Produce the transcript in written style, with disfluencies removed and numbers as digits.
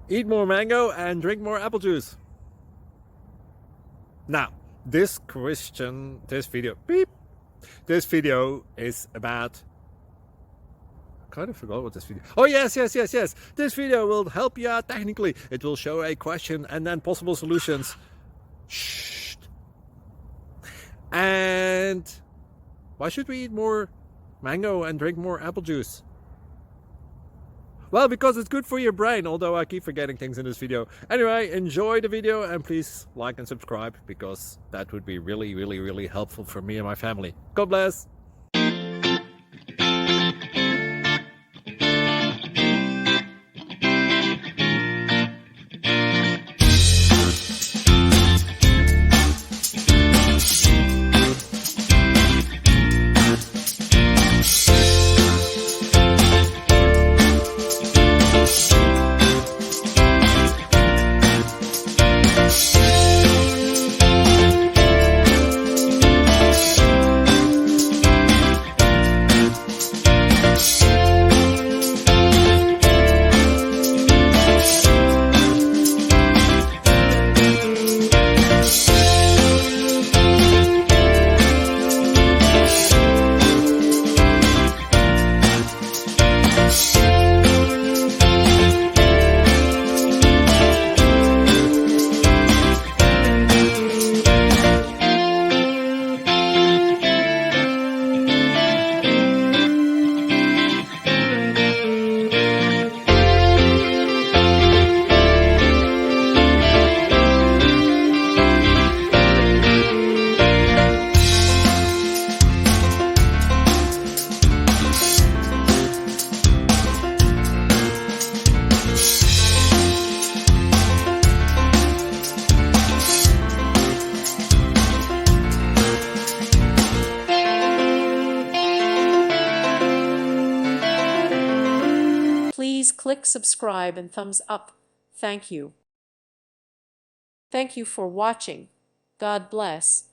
Eat more mango and drink more apple juice. Now, this video is about, I kind of forgot what this video. Oh, yes. This video will help you out technically. It will show a question and then possible solutions. Shh. And why should we eat more mango and drink more apple juice? Well, because it's good for your brain, although I keep forgetting things in this video. Anyway, enjoy the video and please like and subscribe, because that would be really helpful for me and my family. God bless! Please click subscribe and thumbs up. Thank you. Thank you for watching. God bless.